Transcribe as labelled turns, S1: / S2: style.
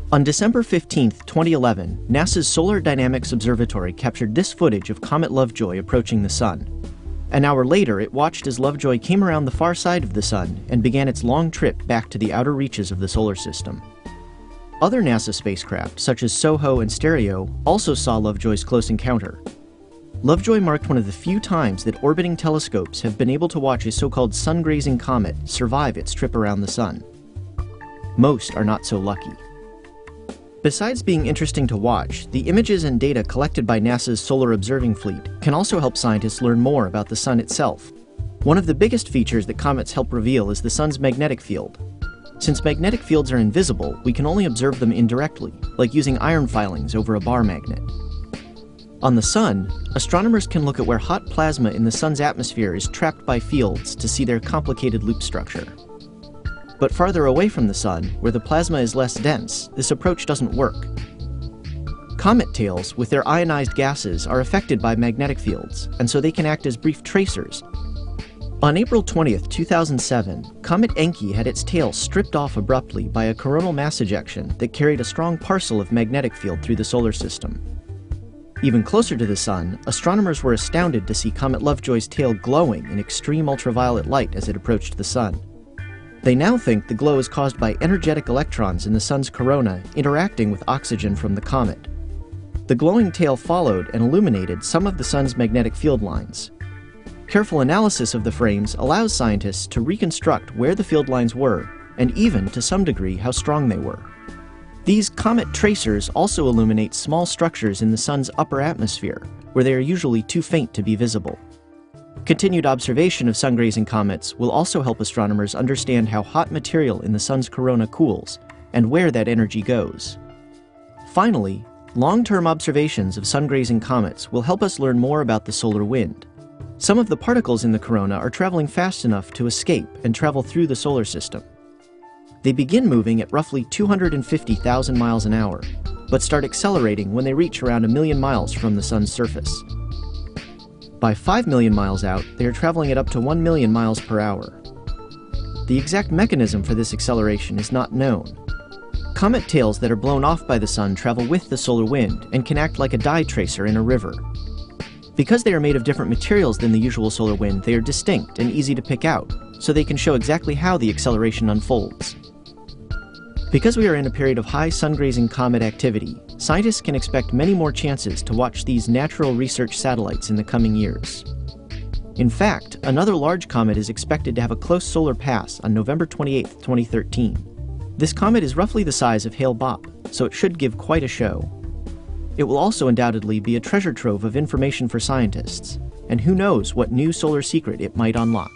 S1: On December 15, 2011, NASA's Solar Dynamics Observatory captured this footage of Comet Lovejoy approaching the Sun. An hour later, it watched as Lovejoy came around the far side of the Sun and began its long trip back to the outer reaches of the solar system. Other NASA spacecraft, such as SOHO and Stereo, also saw Lovejoy's close encounter. Lovejoy marked one of the few times that orbiting telescopes have been able to watch a so-called sun-grazing comet survive its trip around the Sun. Most are not so lucky. Besides being interesting to watch, the images and data collected by NASA's solar observing fleet can also help scientists learn more about the Sun itself. One of the biggest features that comets help reveal is the Sun's magnetic field. Since magnetic fields are invisible, we can only observe them indirectly, like using iron filings over a bar magnet. On the Sun, astronomers can look at where hot plasma in the Sun's atmosphere is trapped by fields to see their complicated loop structure. But farther away from the Sun, where the plasma is less dense, this approach doesn't work. Comet tails, with their ionized gases, are affected by magnetic fields, and so they can act as brief tracers. On April 20, 2007, Comet Encke had its tail stripped off abruptly by a coronal mass ejection that carried a strong parcel of magnetic field through the solar system. Even closer to the Sun, astronomers were astounded to see Comet Lovejoy's tail glowing in extreme ultraviolet light as it approached the Sun. They now think the glow is caused by energetic electrons in the Sun's corona interacting with oxygen from the comet. The glowing tail followed and illuminated some of the Sun's magnetic field lines. Careful analysis of the frames allows scientists to reconstruct where the field lines were, and even, to some degree, how strong they were. These comet tracers also illuminate small structures in the Sun's upper atmosphere, where they are usually too faint to be visible. Continued observation of sun-grazing comets will also help astronomers understand how hot material in the Sun's corona cools, and where that energy goes. Finally, long-term observations of sun-grazing comets will help us learn more about the solar wind. Some of the particles in the corona are traveling fast enough to escape and travel through the solar system. They begin moving at roughly 250,000 miles an hour, but start accelerating when they reach around 1 million miles from the Sun's surface. By 5 million miles out, they are traveling at up to 1 million miles per hour. The exact mechanism for this acceleration is not known. Comet tails that are blown off by the Sun travel with the solar wind and can act like a dye tracer in a river. Because they are made of different materials than the usual solar wind, they are distinct and easy to pick out, so they can show exactly how the acceleration unfolds. Because we are in a period of high sun-grazing comet activity, scientists can expect many more chances to watch these natural research satellites in the coming years. In fact, another large comet is expected to have a close solar pass on November 28, 2013. This comet is roughly the size of Hale-Bopp, so it should give quite a show. It will also undoubtedly be a treasure trove of information for scientists, and who knows what new solar secret it might unlock.